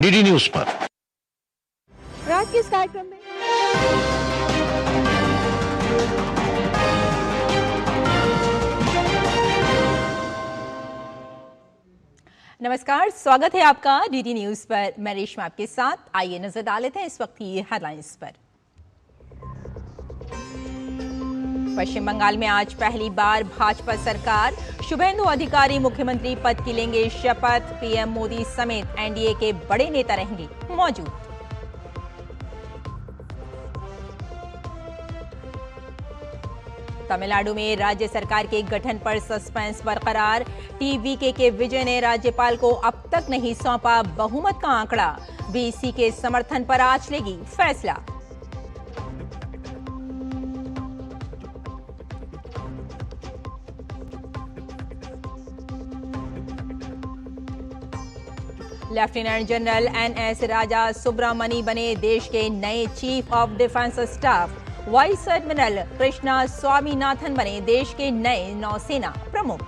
DD news पर रात के इस कार्यक्रम में नमस्कार, स्वागत है आपका डीडी न्यूज पर। मैं रेशमा आपके साथ। आइए नजर डाल लेते हैं इस वक्त की हेडलाइंस पर। पश्चिम बंगाल में आज पहली बार भाजपा सरकार, शुभेंदु अधिकारी मुख्यमंत्री पद की लेंगे शपथ। पीएम मोदी समेत एनडीए के बड़े नेता रहेंगे मौजूद। तमिलनाडु में राज्य सरकार के गठन पर सस्पेंस बरकरार। टीवीके के विजय ने राज्यपाल को अब तक नहीं सौंपा बहुमत का आंकड़ा। बीसी के समर्थन पर आज लेगी फैसला। लेफ्टिनेंट जनरल एनएस राजा सुब्रमणी बने देश के नए chief of defence staff. Vice admiral Krishna Swaminathan बने देश के नए नौसेना प्रमुख।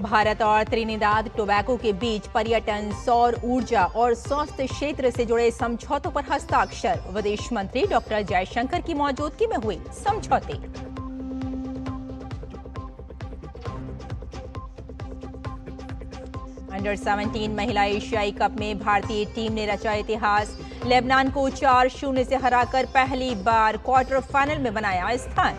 भारत और त्रिनिदाद टोबैगो के बीच पर्यटन, सौर ऊर्जा और स्वास्थ्य क्षेत्र से जुड़े समझौतों पर हस्ताक्षर। विदेश मंत्री डॉक्टर जयशंकर की मौजूदगी में हुए समझौते। अंडर 17 महिला एशियाई कप में भारतीय टीम ने रचा इतिहास। लेबनान को 4-0 से हराकर पहली बार क्वार्टर फाइनल में बनाया स्थान।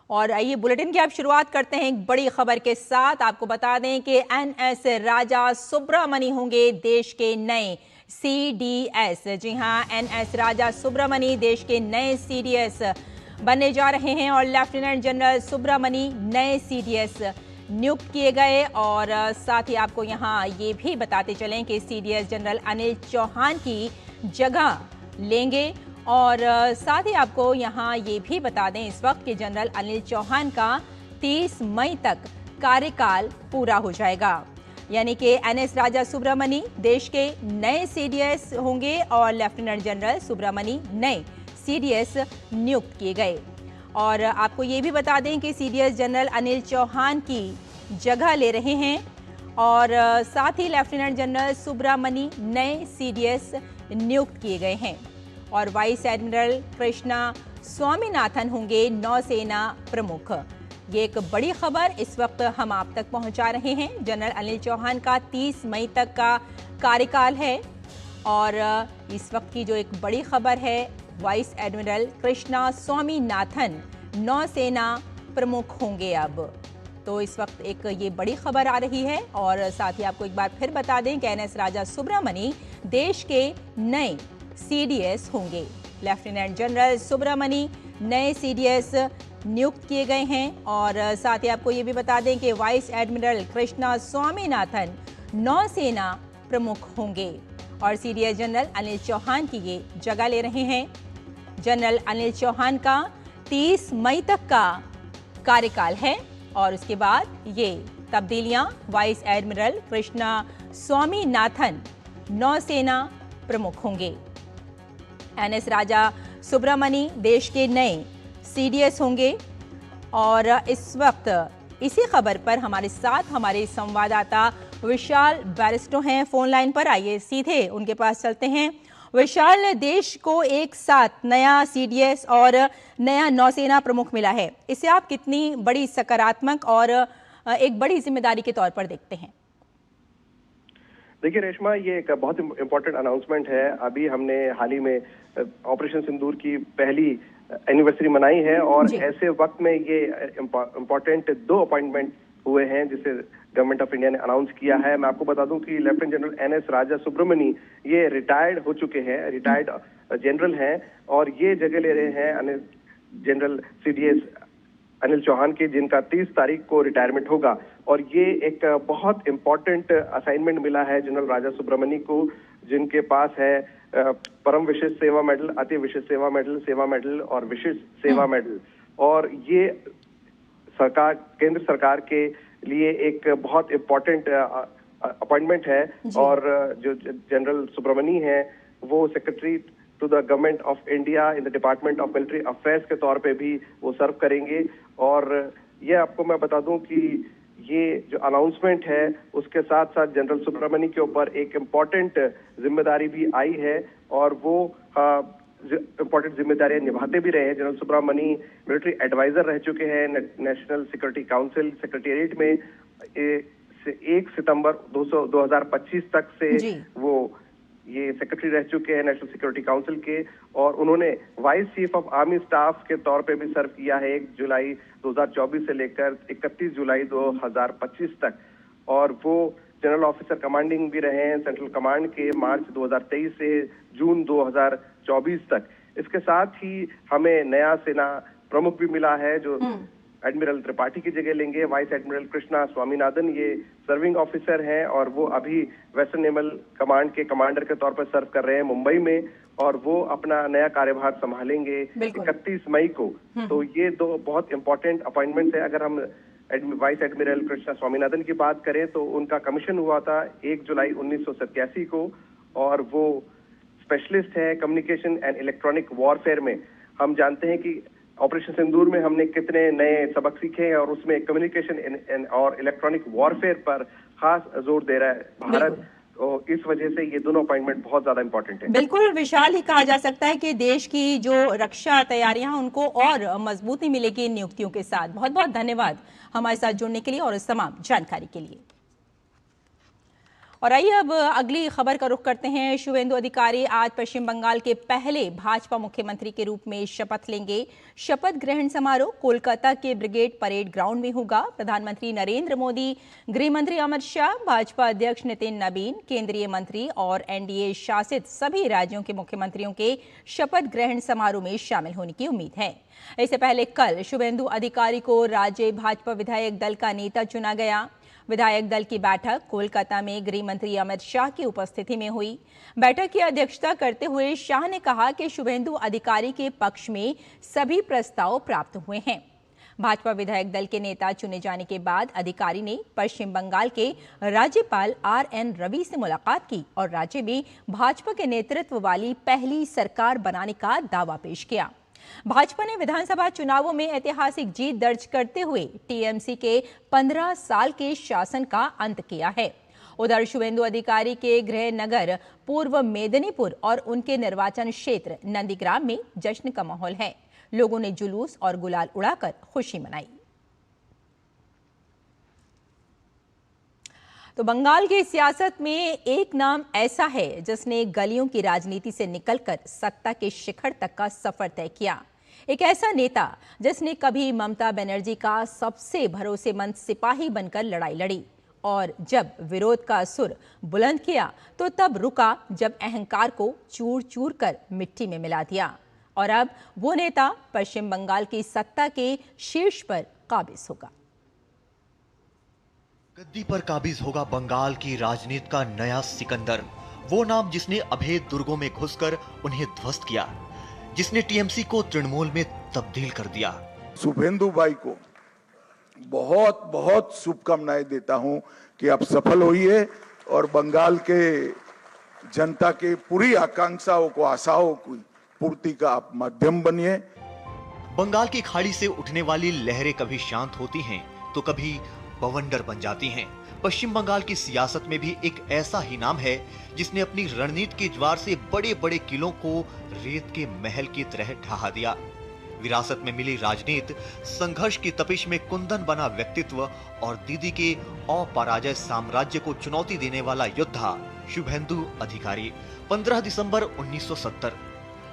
और आइए बुलेटिन की आप शुरुआत करते हैं एक बड़ी खबर के साथ। आपको बता दें कि एनएस राजा सुब्रमणी होंगे देश के नए सीडीएस। जी हां, एनएस राजा सुब्रमणी देश के नए सीडीएस बनने जा रहे हैं और लेफ्टिनेंट जनरल सुब्रमणी नए सीडीएस नियुक्त किए गए। और साथ ही आपको यहां ये भी बताते चलें कि सीडीएस जनरल अनिल चौहान की जगह लेंगे। और साथ ही आपको यहां ये भी बता दें इस वक्त कि जनरल अनिल चौहान का 30 मई तक कार्यकाल पूरा हो जाएगा। यानी कि एनएस राजा सुब्रमणी देश के नए सीडीएस होंगे और लेफ्टिनेंट जनरल सुब्रमणी नए सीडीएस नियुक्त किए गए। और आपको ये भी बता दें कि सीडीएस जनरल अनिल चौहान की जगह ले रहे हैं और साथ ही लेफ्टिनेंट जनरल सुब्रमणी नए सीडीएस नियुक्त किए गए हैं। और वाइस एडमिरल कृष्णा स्वामीनाथन होंगे नौसेना प्रमुख। ये एक बड़ी खबर इस वक्त हम आप तक पहुंचा रहे हैं। जनरल अनिल चौहान का 30 मई तक का कार्यकाल है और इस वक्त की जो एक बड़ी खबर है, वाइस एडमिरल कृष्णा स्वामीनाथन नौसेना प्रमुख होंगे अब। तो इस वक्त एक ये बड़ी खबर आ रही है। और साथ ही आपको एक बार फिर बता दें कि एनएस राजा सुब्रमणी देश के नए सीडीएस होंगे। लेफ्टिनेंट जनरल सुब्रमणी नए सीडीएस नियुक्त किए गए हैं। और साथ ही आपको ये भी बता दें कि वाइस एडमिरल कृष्णा स्वामीनाथन नौसेना प्रमुख होंगे और सीडीएस जनरल अनिल चौहान की ये जगह ले रहे हैं। जनरल अनिल चौहान का 30 मई तक का कार्यकाल है और उसके बाद ये तब्दीलियां वाइस एडमिरल कृष्णा स्वामीनाथन नौसेना प्रमुख होंगे। एनएस राजा सुब्रमणी देश के नए सीडीएस होंगे। और इस वक्त इसी खबर पर हमारे साथ हमारे संवाददाता विशाल बैरिस्टो हैं फोन लाइन पर। आइए सीधे उनके पास चलते हैं। विशाल, देश को एक साथ नया सीडीएस और नया नौसेना प्रमुख मिला है, इसे आप कितनी बड़ी सकारात्मक और एक बड़ी जिम्मेदारी के तौर पर देखते हैं? देखिए रेशमा, ये एक बहुत इम्पोर्टेंट अनाउंसमेंट है। अभी हमने हाल ही में ऑपरेशन सिंदूर की पहली एनिवर्सरी मनाई है और ऐसे वक्त में ये इम्पोर्टेंट 2 अपॉइंटमेंट हुए हैं जिसे गवर्नमेंट ऑफ इंडिया ने अनाउंस किया है। मैं आपको बता दूं कि लेफ्टिनेंट जनरल एनएस राजा सुब्रमणी ये रिटायर्ड हो चुके हैं, रिटायर्ड जनरल हैं और ये जगह ले रहे हैं जनरल सीडीएस अनिल चौहान की, जिनका 30 तारीख को रिटायरमेंट होगा। और ये एक बहुत इंपॉर्टेंट असाइनमेंट मिला है जनरल राजा सुब्रमणी को, जिनके पास है परम विशिष्ट सेवा मेडल, अति विशिष्ट सेवा मेडल और विशिष्ट सेवा मेडल। और ये सरकार, केंद्र सरकार के लिए एक बहुत इम्पोर्टेंट अपॉइंटमेंट है। और जो जनरल सुब्रमणी है वो secretary to the government of India in the department of military affairs के तौर पे भी वो सर्व करेंगे। और ये आपको मैं बता दूं कि ये जो अनाउंसमेंट है उसके साथ साथ जनरल सुब्रमणी के ऊपर एक इम्पॉर्टेंट जिम्मेदारी भी आई है और वो इम्पोर्टेंट जिम्मेदारियां निभाते भी रहे हैं। जनरल सुब्रमणी मिलिट्री एडवाइजर रह चुके हैं नेशनल सिक्योरिटी काउंसिल सेक्रेटेरिएट में 1 सितंबर 2025 तक से वो ये सेक्रेटरी रह चुके हैं नेशनल सिक्योरिटी काउंसिल के, और उन्होंने vice chief of army staff के तौर पे भी सर्व किया है 1 जुलाई 2024 से लेकर 31 जुलाई 2025 तक। और वो जनरल ऑफिसर कमांडिंग भी रहे हैं सेंट्रल कमांड के मार्च 2023 से जून 2024 तक। इसके साथ ही हमें नया सेना प्रमुख भी मिला है जो एडमिरल त्रिपाठी की जगह लेंगे। वाइस एडमिरल कृष्णा स्वामीनाथन ये सर्विंग ऑफिसर हैं और वो अभी वेस्टर्न नेवल कमांड के कमांडर के तौर पर सर्व कर रहे हैं मुंबई में, और वो अपना नया कार्यभार संभालेंगे 31 मई को। तो ये 2 बहुत इंपॉर्टेंट अपॉइंटमेंट्स है। अगर हम वाइस एडमिरल कृष्णा स्वामीनाथन की बात करें तो उनका कमीशन हुआ था 1 जुलाई 1987 को, और वो स्पेशलिस्ट है कम्युनिकेशन एंड इलेक्ट्रॉनिक वॉरफेयर में। हम जानते हैं कि ऑपरेशन सिंदूर में हमने कितने नए सबक सीखे हैं और उसमें कम्युनिकेशन और इलेक्ट्रॉनिक वॉरफेयर पर खास जोर दे रहा है भारत, और इस वजह से ये दोनों अपॉइंटमेंट बहुत ज्यादा इंपॉर्टेंट है। बिल्कुल विशाल, ही कहा जा सकता है कि देश की जो रक्षा तैयारियां उनको और मजबूती मिलेगी इन नियुक्तियों के साथ। बहुत बहुत धन्यवाद हमारे साथ जुड़ने के लिए और इस तमाम जानकारी के लिए। और आइए अब अगली खबर का रुख करते हैं। शुभेंदु अधिकारी आज पश्चिम बंगाल के पहले भाजपा मुख्यमंत्री के रूप में शपथ लेंगे। शपथ ग्रहण समारोह कोलकाता के ब्रिगेड परेड ग्राउंड में होगा। प्रधानमंत्री नरेंद्र मोदी, गृह मंत्री अमित शाह, भाजपा अध्यक्ष नितिन नबीन, केंद्रीय मंत्री और एनडीए शासित सभी राज्यों के मुख्यमंत्रियों के शपथ ग्रहण समारोह में शामिल होने की उम्मीद है। इससे पहले कल शुभेंदु अधिकारी को राज्य भाजपा विधायक दल का नेता चुना गया। विधायक दल की बैठक कोलकाता में गृह मंत्री अमित शाह की उपस्थिति में हुई। बैठक की अध्यक्षता करते हुए शाह ने कहा कि शुभेंदु अधिकारी के पक्ष में सभी प्रस्ताव प्राप्त हुए हैं। भाजपा विधायक दल के नेता चुने जाने के बाद अधिकारी ने पश्चिम बंगाल के राज्यपाल RN रवि से मुलाकात की और राज्य में भाजपा के नेतृत्व वाली पहली सरकार बनाने का दावा पेश किया। भाजपा ने विधानसभा चुनावों में ऐतिहासिक जीत दर्ज करते हुए टीएमसी के 15 साल के शासन का अंत किया है। उधर शुभेंदु अधिकारी के गृह नगर पूर्व मेदिनीपुर और उनके निर्वाचन क्षेत्र नंदीग्राम में जश्न का माहौल है। लोगों ने जुलूस और गुलाल उड़ाकर खुशी मनाई। तो बंगाल की सियासत में एक नाम ऐसा है जिसने गलियों की राजनीति से निकलकर सत्ता के शिखर तक का सफर तय किया। एक ऐसा नेता जिसने कभी ममता बनर्जी का सबसे भरोसेमंद सिपाही बनकर लड़ाई लड़ी और जब विरोध का सुर बुलंद किया तो तब रुका जब अहंकार को चूर चूर कर मिट्टी में मिला दिया। और अब वो नेता पश्चिम बंगाल की सत्ता के शीर्ष पर काबिज होगा। गद्दी पर काबिज होगा बंगाल की राजनीति का नया सिकंदर, वो नाम जिसने अभेद दुर्गों में घुसकर उन्हें ध्वस्त किया, जिसने टीएमसी को तृणमूल में तब्दील कर दिया। शुभेंदु भाई को बहुत बहुत शुभकामनाएं देता हूं कि आप सफल होइए और बंगाल के जनता के पूरी आकांक्षाओं को, आशाओं की पूर्ति का आप माध्यम बनिए। बंगाल की खाड़ी से उठने वाली लहरें कभी शांत होती हैं तो कभी बवंडर बन जाती हैं। पश्चिम बंगाल की सियासत में भी एक ऐसा ही नाम है जिसने अपनी रणनीति के ज्वार से बड़े बड़े किलों को रेत के महल की तरह ढहा दिया। विरासत में मिली राजनीति, संघर्ष की तपिश में कुंदन बना व्यक्तित्व और दीदी के अपराजय साम्राज्य को चुनौती देने वाला योद्धा शुभेंदु अधिकारी। 15 दिसंबर 1970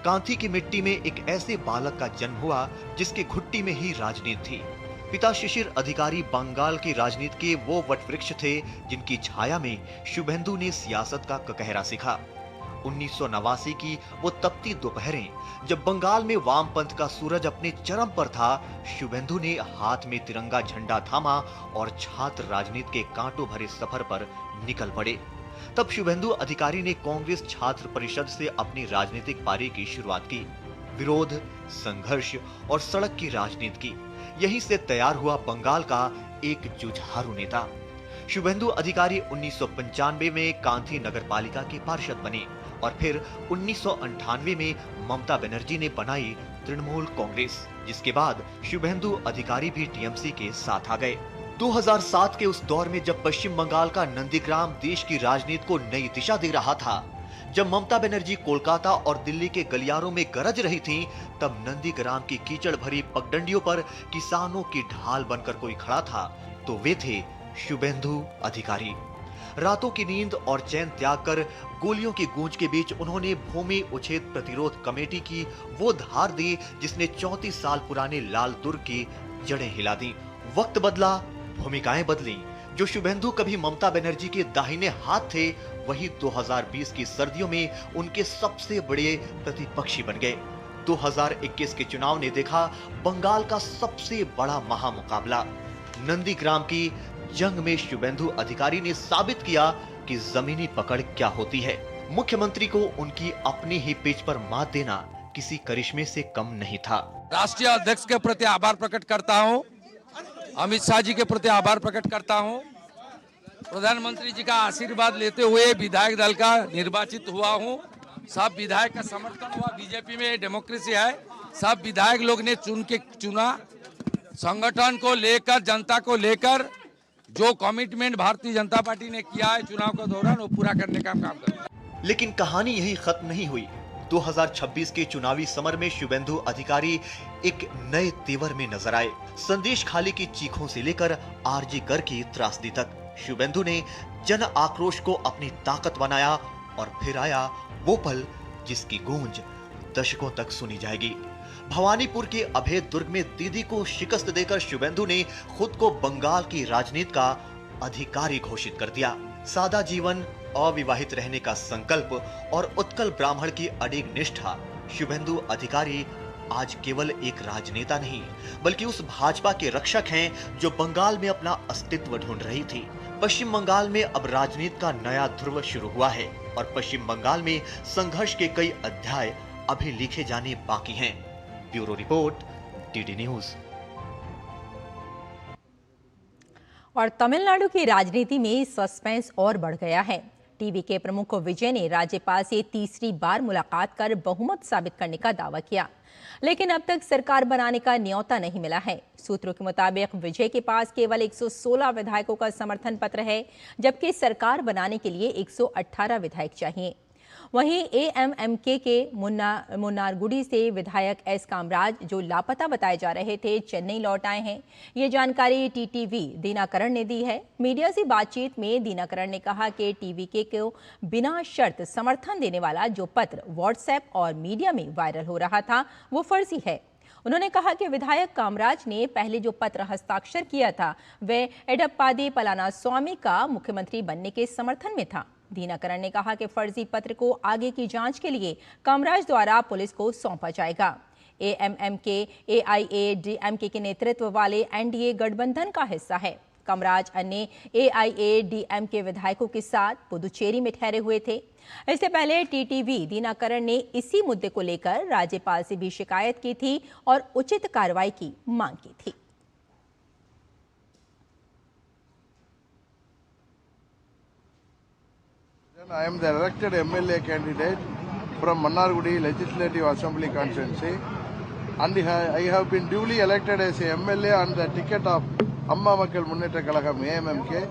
कांथी की मिट्टी में एक ऐसे बालक का जन्म हुआ जिसके घुट्टी में ही राजनीति थी। पिता शिशिर अधिकारी बंगाल की राजनीति के वो वटवृक्ष थे जिनकी छाया में शुभेंदु ने सियासत का ककहरा सीखा। 1989 की वो तपती दोपहरें जब बंगाल में वामपंथ का सूरज अपने चरम पर था, शुभेंदु ने हाथ में तिरंगा झंडा थामा और छात्र राजनीति के कांटों भरे सफर पर निकल पड़े। तब शुभेंदु अधिकारी ने कांग्रेस छात्र परिषद से अपनी राजनीतिक पारी की शुरुआत की। विरोध, संघर्ष और सड़क की राजनीति की। यहीं से तैयार हुआ बंगाल का एक जुझारू नेता। शुभेंदु अधिकारी 1995 में कांथी नगर पालिका के पार्षद बने और फिर 1998 में ममता बनर्जी ने बनाई तृणमूल कांग्रेस, जिसके बाद शुभेंदु अधिकारी भी टीएमसी के साथ आ गए। 2007 के उस दौर में जब पश्चिम बंगाल का नंदीग्राम देश की राजनीति को नई दिशा दे रहा था, जब ममता बनर्जी कोलकाता और दिल्ली के गलियारों में गरज रही थीं, तब नंदीग्राम की कीचड़ भरी पगडंडियों पर किसानों की ढाल बनकर कोई खड़ा था तो वे थे शुभेंदु अधिकारी। रातों की नींद और चैन त्याग कर गोलियों की गूंज के बीच उन्होंने भूमि उच्छेद प्रतिरोध कमेटी की वो धार दी जिसने 34 साल पुराने लाल दुर्ग की जड़ें हिला दी। वक्त बदला, भूमिकाएं बदली। जो शुभेंदु कभी ममता बनर्जी के दाहिने हाथ थे, वही 2020 की सर्दियों में उनके सबसे बड़े प्रतिपक्षी बन गए। 2021 के चुनाव ने देखा बंगाल का सबसे बड़ा महामुकाबला। नंदीग्राम की जंग में शुभेंदु अधिकारी ने साबित किया कि जमीनी पकड़ क्या होती है। मुख्यमंत्री को उनकी अपनी ही पिच पर मात देना किसी करिश्मे से कम नहीं था। राष्ट्रीय अध्यक्ष के प्रति आभार प्रकट करता हूं, अमित शाह जी के प्रति आभार प्रकट करता हूं। प्रधानमंत्री जी का आशीर्वाद लेते हुए विधायक दल का निर्वाचित हुआ हूं। सब विधायक का समर्थन हुआ। बीजेपी में डेमोक्रेसी है, सब विधायक लोग ने चुना। संगठन को लेकर, जनता को लेकर जो कमिटमेंट भारतीय जनता पार्टी ने किया है चुनाव के दौरान, वो पूरा करने का काम करेगा। लेकिन कहानी यही खत्म नहीं हुई। 2026 के चुनावी समर में शुभेंदु अधिकारी एक नए तेवर में नजर आए। संदेश खाली की चीखों से लेकर आरजी कर की त्रासदी तक शुभेंदु ने जन आक्रोश को अपनी ताकत बनाया और फिर आया वो पल जिसकी गूंज दशकों तक सुनी जाएगी। भवानीपुर के अभेद दुर्ग में दीदी को शिकस्त देकर शुभेंदु ने खुद को बंगाल की राजनीति का अधिकारी घोषित कर दिया। सादा जीवन, अविवाहित रहने का संकल्प और उत्कल ब्राह्मण की अडिग निष्ठा। शुभेंदु अधिकारी आज केवल एक राजनेता नहीं, बल्कि उस भाजपा के रक्षक हैं जो बंगाल में अपना अस्तित्व ढूंढ रही थी। पश्चिम बंगाल में अब राजनीति का नया ध्रुव शुरू हुआ है और पश्चिम बंगाल में संघर्ष के कई अध्याय अभी लिखे जाने बाकी हैं। Bureau report, DD news. और तमिलनाडु की राजनीति में सस्पेंस और बढ़ गया है। टीवी के प्रमुख विजय ने राज्यपाल से तीसरी बार मुलाकात कर बहुमत साबित करने का दावा किया, लेकिन अब तक सरकार बनाने का न्योता नहीं मिला है। सूत्रों के मुताबिक विजय के पास केवल 116 विधायकों का समर्थन पत्र है, जबकि सरकार बनाने के लिए 118 विधायक चाहिए। वहीं एएमएमके के मुन्नारगुडी से विधायक एस कामराज, जो लापता बताए जा रहे थे, चेन्नई लौट आए हैं। ये जानकारी टीटीवी दिनाकरण ने दी है। मीडिया से बातचीत में दिनाकरण ने कहा कि टीवीके को बिना शर्त समर्थन देने वाला जो पत्र व्हाट्सएप और मीडिया में वायरल हो रहा था वो फर्जी है। उन्होंने कहा कि विधायक कामराज ने पहले जो पत्र हस्ताक्षर किया था वह एडप्पादी पलानास्वामी का मुख्यमंत्री बनने के समर्थन में था। दिनाकरण ने कहा कि फर्जी पत्र को आगे की जांच के लिए कामराज द्वारा पुलिस को सौंपा जाएगा। एएमएमके एआईएडीएमके के नेतृत्व वाले एनडीए गठबंधन का हिस्सा है। कामराज अन्य एआईएडीएमके विधायकों के साथ पुदुचेरी में ठहरे हुए थे। इससे पहले टीटीवी दिनाकरण ने इसी मुद्दे को लेकर राज्यपाल से भी शिकायत की थी और उचित कार्रवाई की मांग की थी। I am the elected MLA candidate from Mannargudi Legislative Assembly constituency, and I have been duly elected as a MLA on the ticket of Amma Makkal Munneta Kalagam AMMK.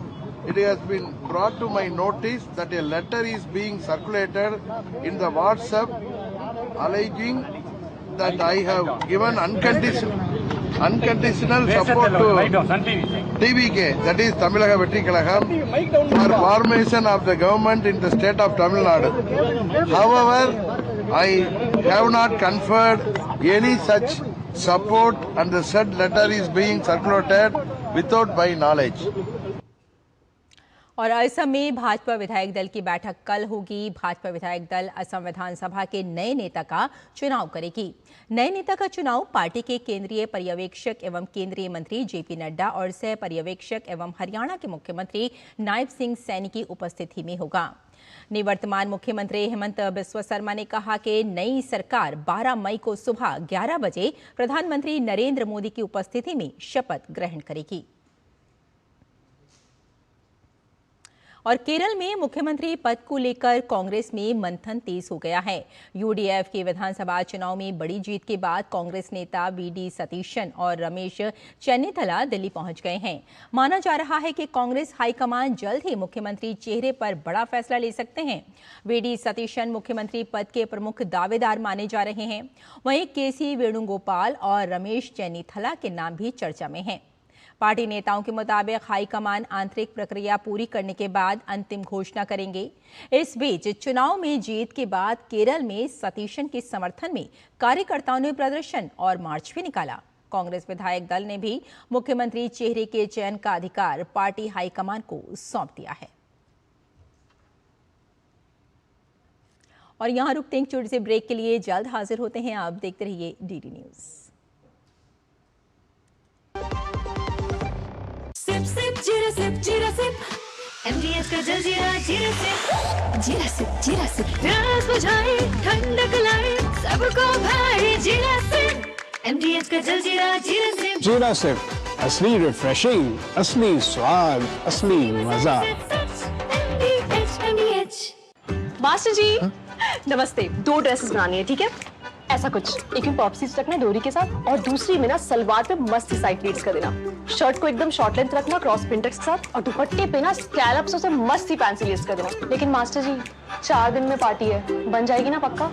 It has been brought to my notice that a letter is being circulated in the WhatsApp alleging that I have given unconditional support to TVK, that is Tamilaga Vetri Kalagam, for formation of the government in the state of Tamil Nadu. However, I have not conferred any such support and the said letter is being circulated without my knowledge. और असम में भाजपा विधायक दल की बैठक कल होगी। भाजपा विधायक दल असम विधानसभा के नए नेता का चुनाव करेगी। नए नेता का चुनाव पार्टी के केंद्रीय पर्यवेक्षक एवं केंद्रीय मंत्री जेपी नड्डा और सह पर्यवेक्षक एवं हरियाणा के मुख्यमंत्री नायब सिंह सैनी की उपस्थिति में होगा। निवर्तमान मुख्यमंत्री हेमंत बिस्वा शर्मा ने कहा कि नई सरकार 12 मई को सुबह 11 बजे प्रधानमंत्री नरेंद्र मोदी की उपस्थिति में शपथ ग्रहण करेगी। और केरल में मुख्यमंत्री पद को लेकर कांग्रेस में मंथन तेज हो गया है। यूडीएफ के विधानसभा चुनाव में बड़ी जीत के बाद कांग्रेस नेता वी.डी. सतीशन और रमेश चेन्निथला दिल्ली पहुंच गए हैं। माना जा रहा है कि कांग्रेस हाईकमान जल्द ही मुख्यमंत्री चेहरे पर बड़ा फैसला ले सकते हैं। वी.डी. सतीशन मुख्यमंत्री पद के प्रमुख दावेदार माने जा रहे हैं। वहीं के.सी. वेणुगोपाल और रमेश चेन्निथला के नाम भी चर्चा में हैं। पार्टी नेताओं के मुताबिक हाईकमान आंतरिक प्रक्रिया पूरी करने के बाद अंतिम घोषणा करेंगे। इस बीच चुनाव में जीत के बाद केरल में सतीशन के समर्थन में कार्यकर्ताओं ने प्रदर्शन और मार्च भी निकाला। कांग्रेस विधायक दल ने भी मुख्यमंत्री चेहरे के चयन का अधिकार पार्टी हाईकमान को सौंप दिया है। और यहां रुकते हैं छोटे से ब्रेक के लिए, जल्द हाजिर होते हैं। आप देखते रहिए डीडी न्यूज। सिप सिप जीरा सिप जीरा सिप एमडीएच का जलजीरा जीरा सिप जीरा सिप जीरा सिप प्यास बुझाए ठंडक लाए सबको भाए जीरा सिप एमडीएच का जलजीरा जीरा सिप जीरा सिप असली रिफ्रेशिंग, असली स्वाद, असली मजा। मास्टर जी नमस्ते। 2 ड्रेसेस बनानी है, ठीक है? ऐसा कुछ, एक में पॉप्सीज रखना डोरी के साथ और दूसरी में ना सलवार पे मस्त साइड प्लीट्स कर देना। शर्ट को एकदम शॉर्ट लेंथ रखना क्रॉस प्रिंटेक्स के साथ और दुपट्टे पे ना स्कैलप्स से मस्त सी फैंसी लेस कर देना। लेकिन मास्टर जी 4 दिन में पार्टी है, बन जाएगी ना पक्का?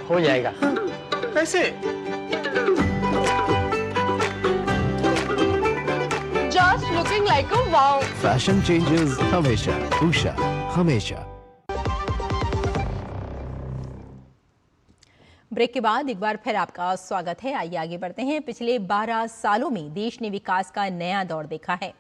हो जाएगा। कैसे? Just looking like a wow. Fashion changes हमेशा, उषा हमेशा। ब्रेक के बाद एक बार फिर आपका स्वागत है। आइए आगे बढ़ते हैं। पिछले 12 सालों में देश ने विकास का नया दौर देखा है।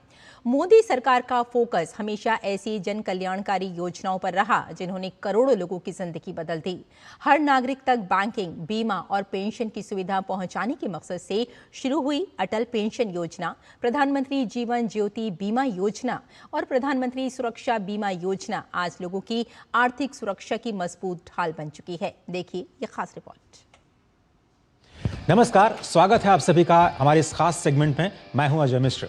मोदी सरकार का फोकस हमेशा ऐसी जन कल्याणकारी योजनाओं पर रहा जिन्होंने करोड़ों लोगों की जिंदगी बदल दी। हर नागरिक तक बैंकिंग, बीमा और पेंशन की सुविधा पहुंचाने के मकसद से शुरू हुई अटल पेंशन योजना, प्रधानमंत्री जीवन ज्योति बीमा योजना और प्रधानमंत्री सुरक्षा बीमा योजना आज लोगों की आर्थिक सुरक्षा की मजबूत ढाल बन चुकी है। देखिए ये खास रिपोर्ट। नमस्कार, स्वागत है आप सभी का हमारे इस खास सेगमेंट में। मैं हूं अजय मिश्र।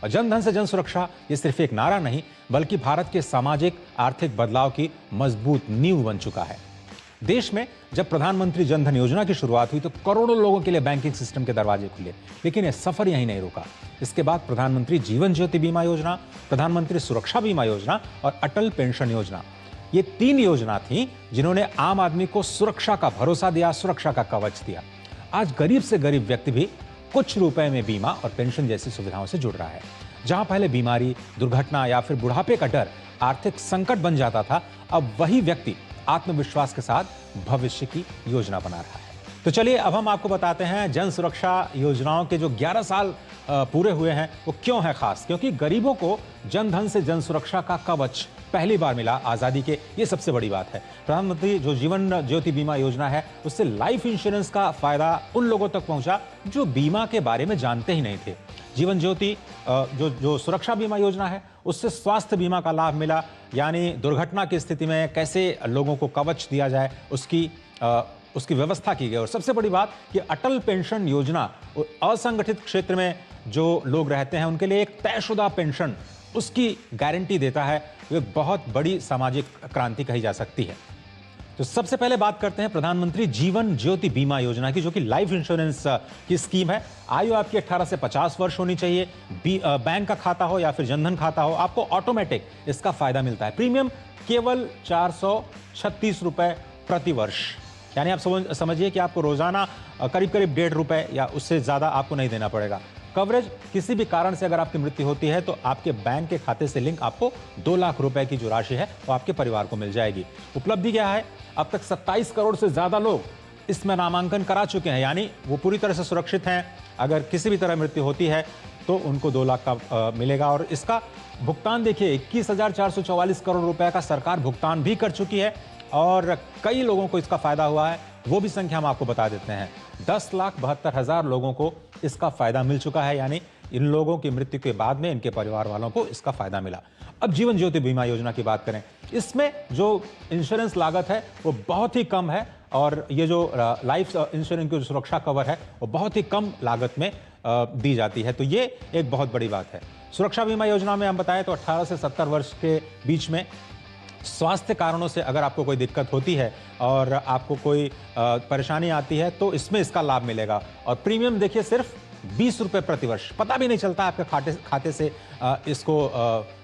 और जन धन से जन सुरक्षा ये सिर्फ एक नारा नहीं बल्कि भारत के सामाजिक आर्थिक बदलाव की मजबूत नींव बन चुका है। देश में जब प्रधानमंत्री जन धन योजना की शुरुआत हुई तो करोड़ों लोगों के लिए बैंकिंग सिस्टम के दरवाजे खुले, लेकिन यह सफर यहीं नहीं रुका। इसके बाद प्रधानमंत्री जीवन ज्योति बीमा योजना, प्रधानमंत्री सुरक्षा बीमा योजना और अटल पेंशन योजना, ये 3 योजना थी जिन्होंने आम आदमी को सुरक्षा का भरोसा दिया, सुरक्षा का कवच दिया। आज गरीब से गरीब व्यक्ति भी कुछ रुपए में बीमा और पेंशन जैसी सुविधाओं से जुड़ रहा है। जहां पहले बीमारी, दुर्घटना या फिर बुढ़ापे का डर आर्थिक संकट बन जाता था, अब वही व्यक्ति आत्मविश्वास के साथ भविष्य की योजना बना रहा है। तो चलिए अब हम आपको बताते हैं जन सुरक्षा योजनाओं के जो 11 साल पूरे हुए हैं वो क्यों है खास। क्योंकि गरीबों को जन धन से जन सुरक्षा का कवच पहली बार मिला आज़ादी के, ये सबसे बड़ी बात है। प्रधानमंत्री जो जीवन ज्योति बीमा योजना है उससे लाइफ इंश्योरेंस का फायदा उन लोगों तक पहुंचा जो बीमा के बारे में जानते ही नहीं थे। जीवन ज्योति जो सुरक्षा बीमा योजना है उससे स्वास्थ्य बीमा का लाभ मिला, यानी दुर्घटना की स्थिति में कैसे लोगों को कवच दिया जाए उसकी व्यवस्था की गई। और सबसे बड़ी बात कि अटल पेंशन योजना असंगठित क्षेत्र में जो लोग रहते हैं उनके लिए एक तयशुदा पेंशन उसकी गारंटी देता है। ये बहुत बड़ी सामाजिक क्रांति कही जा सकती है। तो सबसे पहले बात करते हैं प्रधानमंत्री जीवन ज्योति बीमा योजना की, जो कि लाइफ इंश्योरेंस की स्कीम है। आयु आपकी 18 से 50 वर्ष होनी चाहिए। बैंक का खाता हो या फिर जनधन खाता हो, आपको ऑटोमेटिक इसका फायदा मिलता है। प्रीमियम केवल 436 रुपए प्रति वर्ष, यानी आप समझिए कि आपको रोजाना करीब करीब 1.5 रुपए या उससे ज्यादा आपको नहीं देना पड़ेगा। कवरेज किसी भी कारण से अगर आपकी मृत्यु होती है तो आपके बैंक के खाते से लिंक आपको 2 लाख रुपए की जो राशि है वो आपके परिवार को मिल जाएगी। उपलब्धि क्या है, अब तक 27 करोड़ से ज्यादा लोग इसमें नामांकन करा चुके हैं, यानी वो पूरी तरह से सुरक्षित हैं। अगर किसी भी तरह मृत्यु होती है तो उनको 2 लाख का मिलेगा। और इसका भुगतान देखिए 21,444 करोड़ रुपए का सरकार भुगतान भी कर चुकी है और कई लोगों को इसका फायदा हुआ है। वो भी संख्या हम आपको बता देते हैं। 10,72,000 लोगों को इसका फायदा मिल चुका है, यानी इन लोगों की मृत्यु के बाद में इनके परिवार वालों को इसका फायदा मिला। अब जीवन ज्योति बीमा योजना की बात करें, इसमें जो इंश्योरेंस लागत है वो बहुत ही कम है। और ये जो लाइफ इंश्योरेंस की सुरक्षा कवर है वो बहुत ही कम लागत में दी जाती है। तो ये एक बहुत बड़ी बात है। सुरक्षा बीमा योजना में हम बताएं तो 18 से 70 वर्ष के बीच में स्वास्थ्य कारणों से अगर आपको कोई दिक्कत होती है और आपको कोई परेशानी आती है तो इसमें इसका लाभ मिलेगा। और प्रीमियम देखिए सिर्फ 20 रुपये प्रति वर्ष, पता भी नहीं चलता आपके खाते से इसको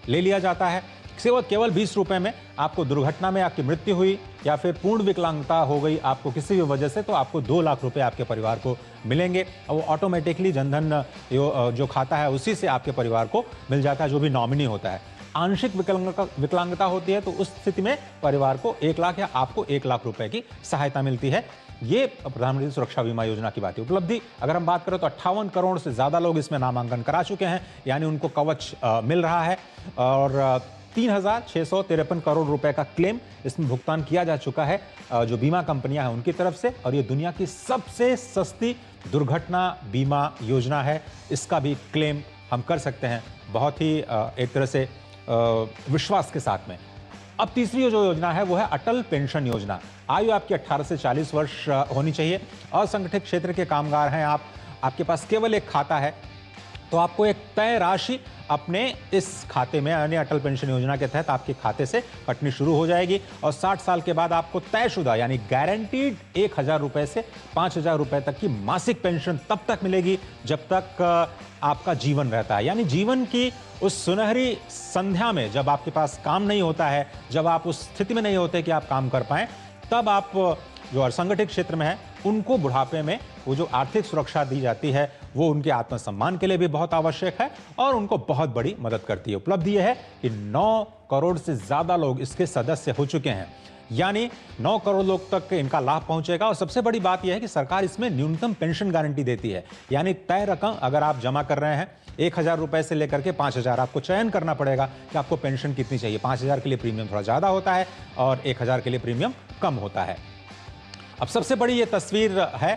ले लिया जाता है। केवल 20 रुपये में आपको दुर्घटना में आपकी मृत्यु हुई या फिर पूर्ण विकलांगता हो गई आपको किसी भी वजह से, तो आपको 2 लाख रुपए आपके परिवार को मिलेंगे और वो ऑटोमेटिकली जनधन जो खाता है उसी से आपके परिवार को मिल जाता है, जो भी नॉमिनी होता है। आंशिक विकलांगता होती है तो उस स्थिति में परिवार को 1 लाख या आपको 1 लाख रुपए की सहायता मिलती है। ये प्रधानमंत्री सुरक्षा बीमा योजना की बात है। उपलब्धि अगर हम बात करें तो 58 करोड़ से ज्यादा लोग इसमें नामांकन करा चुके हैं, यानी उनको कवच मिल रहा है और 3,653 करोड़ रुपए का क्लेम इसमें भुगतान किया जा चुका है जो बीमा कंपनियां हैं उनकी तरफ से। और ये दुनिया की सबसे सस्ती दुर्घटना बीमा योजना है। इसका भी क्लेम हम कर सकते हैं बहुत ही एक तरह से विश्वास के साथ में। अब तीसरी जो योजना है वो है अटल पेंशन योजना। आयु आपकी 18 से 40 वर्ष होनी चाहिए। असंगठित क्षेत्र के कामगार हैं आप, आपके पास केवल एक खाता है तो आपको एक तय राशि अपने इस खाते में यानी अटल पेंशन योजना के तहत आपके खाते से कटनी शुरू हो जाएगी और 60 साल के बाद आपको तयशुदा यानी गारंटीड 1,000 रुपए से 5,000 रुपए तक की मासिक पेंशन तब तक मिलेगी जब तक आपका जीवन रहता है। यानी जीवन की उस सुनहरी संध्या में जब आपके पास काम नहीं होता है, जब आप उस स्थिति में नहीं होते कि आप काम कर पाएं, तब आप जो असंगठित क्षेत्र में है उनको बुढ़ापे में वो जो आर्थिक सुरक्षा दी जाती है वो उनके आत्मसम्मान के लिए भी बहुत आवश्यक है और उनको बहुत बड़ी मदद करती है। उपलब्धि यह है कि 9 करोड़ से ज्यादा लोग इसके सदस्य हो चुके हैं, यानी 9 करोड़ लोग तक इनका लाभ पहुंचेगा। और सबसे बड़ी बात यह है कि सरकार इसमें न्यूनतम पेंशन गारंटी देती है, यानी तय रकम अगर आप जमा कर रहे हैं 1,000 रुपए से लेकर के 5,000, आपको चयन करना पड़ेगा कि आपको पेंशन कितनी चाहिए। 5,000 के लिए प्रीमियम थोड़ा ज्यादा होता है और 1,000 के लिए प्रीमियम कम होता है। अब सबसे बड़ी ये तस्वीर है,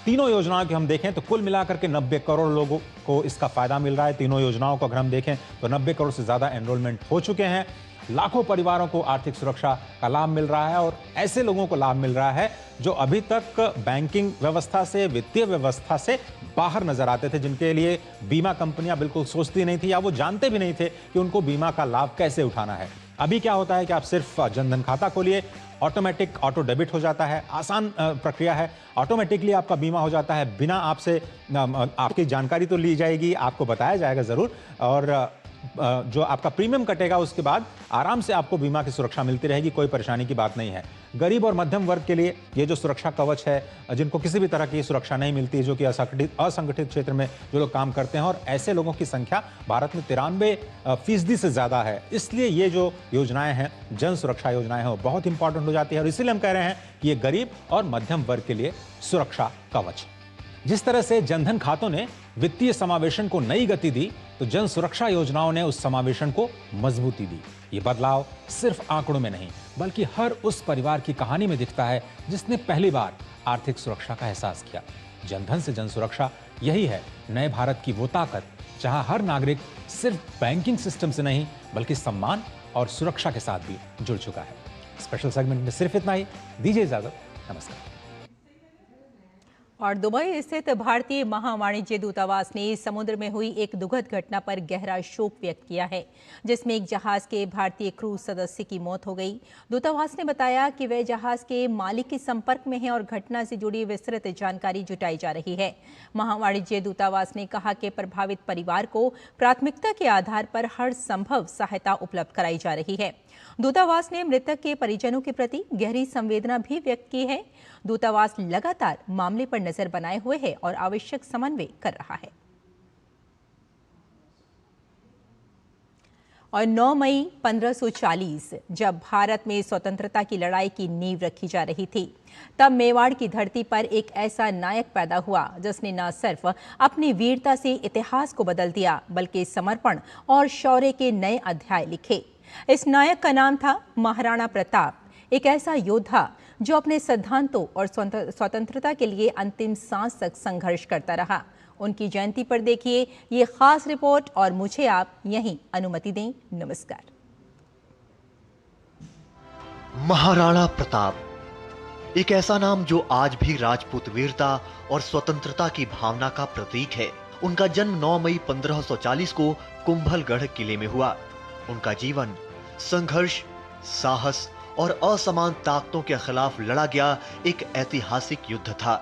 तीनों योजनाओं की हम देखें तो कुल मिलाकर के 90 करोड़ लोगों को इसका फायदा मिल रहा है। तीनों योजनाओं को अगर हम देखें तो 90 करोड़ से ज्यादा एनरोलमेंट हो चुके हैं। लाखों परिवारों को आर्थिक सुरक्षा का लाभ मिल रहा है और ऐसे लोगों को लाभ मिल रहा है जो अभी तक बैंकिंग व्यवस्था से, वित्तीय व्यवस्था से बाहर नजर आते थे, जिनके लिए बीमा कंपनियां बिल्कुल सोचती नहीं थी या वो जानते भी नहीं थे कि उनको बीमा का लाभ कैसे उठाना है। अभी क्या होता है कि आप सिर्फ जनधन खाता खोलिए, ऑटोमेटिक ऑटो डेबिट हो जाता है, आसान प्रक्रिया है, ऑटोमेटिकली आपका बीमा हो जाता है, बिना आपसे आपकी जानकारी तो ली जाएगी, आपको बताया जाएगा जरूर और जो आपका प्रीमियम कटेगा उसके बाद आराम से आपको बीमा की सुरक्षा मिलती रहेगी, कोई परेशानी की बात नहीं है। गरीब और मध्यम वर्ग के लिए ये जो सुरक्षा कवच है, जिनको किसी भी तरह की सुरक्षा नहीं मिलती, जो कि असंगठित क्षेत्र में जो लोग काम करते हैं, और ऐसे लोगों की संख्या भारत में 93% से ज्यादा है। इसलिए ये जो योजनाएं हैं, जन सुरक्षा योजनाएं हैं, वो बहुत इंपॉर्टेंट हो जाती है और इसीलिए हम कह रहे हैं कि ये गरीब और मध्यम वर्ग के लिए सुरक्षा कवच। जिस तरह से जनधन खातों ने वित्तीय समावेशन को नई गति दी, तो जन सुरक्षा योजनाओं ने उस समावेशन को मजबूती दी। ये बदलाव सिर्फ आंकड़ों में नहीं बल्कि हर उस परिवार की कहानी में दिखता है जिसने पहली बार आर्थिक सुरक्षा का एहसास किया। जनधन से जन सुरक्षा, यही है नए भारत की वो ताकत जहां हर नागरिक सिर्फ बैंकिंग सिस्टम से नहीं बल्कि सम्मान और सुरक्षा के साथ भी जुड़ चुका है। स्पेशल सेगमेंट में सिर्फ इतना ही, दीजिए इजाजत, नमस्कार। और दुबई स्थित भारतीय महावाणिज्य दूतावास ने समुद्र में हुई एक दुखद घटना पर गहरा शोक व्यक्त किया है, जिसमें एक जहाज के भारतीय क्रू सदस्य की मौत हो गई। दूतावास ने बताया कि वह जहाज के मालिक के संपर्क में है और घटना से जुड़ी विस्तृत जानकारी जुटाई जा रही है। महावाणिज्य दूतावास ने कहा कि प्रभावित परिवार को प्राथमिकता के आधार पर हर संभव सहायता उपलब्ध कराई जा रही है। दूतावास ने मृतक के परिजनों के प्रति गहरी संवेदना भी व्यक्त की है। दूतावास लगातार मामले पर नजर बनाए हुए है और आवश्यक समन्वय कर रहा है। और 9 मई 1540 जब भारत में स्वतंत्रता की लड़ाई की नींव रखी जा रही थी, तब मेवाड़ की धरती पर एक ऐसा नायक पैदा हुआ जिसने न सिर्फ अपनी वीरता से इतिहास को बदल दिया बल्कि समर्पण और शौर्य के नए अध्याय लिखे। इस नायक का नाम था महाराणा प्रताप, एक ऐसा योद्धा जो अपने सिद्धांतों और स्वतंत्रता के लिए अंतिम सांस तक संघर्ष करता रहा। उनकी जयंती पर देखिए ये खास रिपोर्ट और मुझे आप यहीं अनुमति दें। नमस्कार। महाराणा प्रताप एक ऐसा नाम जो आज भी राजपूत वीरता और स्वतंत्रता की भावना का प्रतीक है। उनका जन्म 9 मई 1540 को कुंभलगढ़ किले में हुआ। उनका जीवन संघर्ष, साहस और असमान ताकतों के खिलाफ लड़ा गया एक ऐतिहासिक युद्ध था।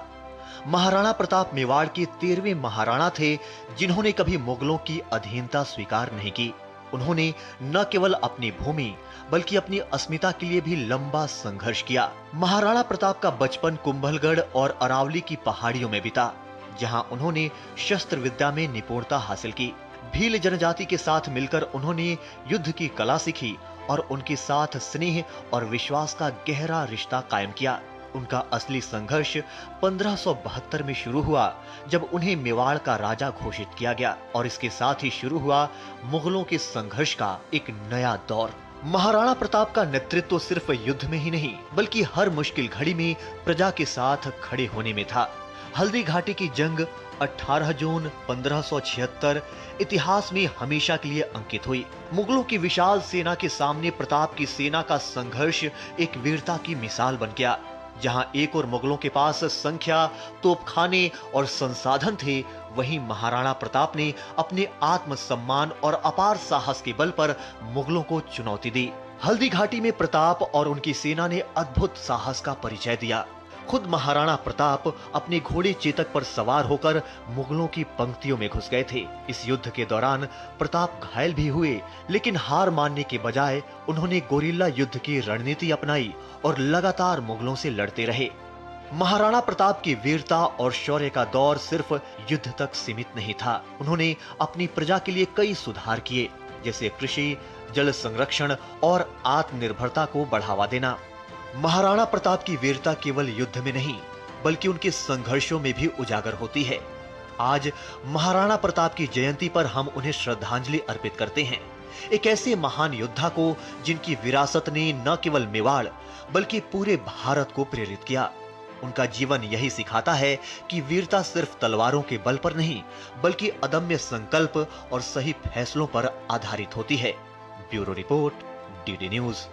महाराणा प्रताप मेवाड़ के 13वें महाराणा थे, जिन्होंने कभी मुगलों की अधीनता स्वीकार नहीं की। उन्होंने न केवल अपनी भूमि बल्कि अपनी अस्मिता के लिए भी लंबा संघर्ष किया। महाराणा प्रताप का बचपन कुंभलगढ़ और अरावली की पहाड़ियों में बीता, जहां उन्होंने शस्त्र विद्या में निपुणता हासिल की। भील जनजाति के साथ मिलकर उन्होंने युद्ध की कला सीखी और उनके साथ स्नेह और विश्वास का गहरा रिश्ता कायम किया। उनका असली संघर्ष 1572 में शुरू हुआ, जब उन्हें मेवाड़ का राजा घोषित किया गया, और इसके साथ ही शुरू हुआ मुगलों के संघर्ष का एक नया दौर। महाराणा प्रताप का नेतृत्व सिर्फ युद्ध में ही नहीं, बल्कि हर मुश्किल घड़ी में प्रजा के साथ खड़े होने में था। हल्दी घाटी की जंग 18 जून 1576 इतिहास में हमेशा के लिए अंकित हुई। मुगलों की विशाल सेना के सामने प्रताप की सेना का संघर्ष एक वीरता की मिसाल बन गया। जहां एक और मुगलों के पास संख्या, तोपखाने और संसाधन थे, वहीं महाराणा प्रताप ने अपने आत्मसम्मान और अपार साहस के बल पर मुगलों को चुनौती दी। हल्दी घाटी में प्रताप और उनकी सेना ने अद्भुत साहस का परिचय दिया। खुद महाराणा प्रताप अपने घोड़े चेतक पर सवार होकर मुगलों की पंक्तियों में घुस गए थे। इस युद्ध के दौरान प्रताप घायल भी हुए, लेकिन हार मानने के बजाय उन्होंने गोरिल्ला युद्ध की रणनीति अपनाई और लगातार मुगलों से लड़ते रहे। महाराणा प्रताप की वीरता और शौर्य का दौर सिर्फ युद्ध तक सीमित नहीं था। उन्होंने अपनी प्रजा के लिए कई सुधार किए, जैसे कृषि, जल संरक्षण और आत्मनिर्भरता को बढ़ावा देना। महाराणा प्रताप की वीरता केवल युद्ध में नहीं, बल्कि उनके संघर्षों में भी उजागर होती है। आज महाराणा प्रताप की जयंती पर हम उन्हें श्रद्धांजलि अर्पित करते हैं, एक ऐसे महान योद्धा को जिनकी विरासत ने न केवल मेवाड़ बल्कि पूरे भारत को प्रेरित किया। उनका जीवन यही सिखाता है कि वीरता सिर्फ तलवारों के बल पर नहीं, बल्कि अदम्य संकल्प और सही फैसलों पर आधारित होती है। Bureau report, DD news.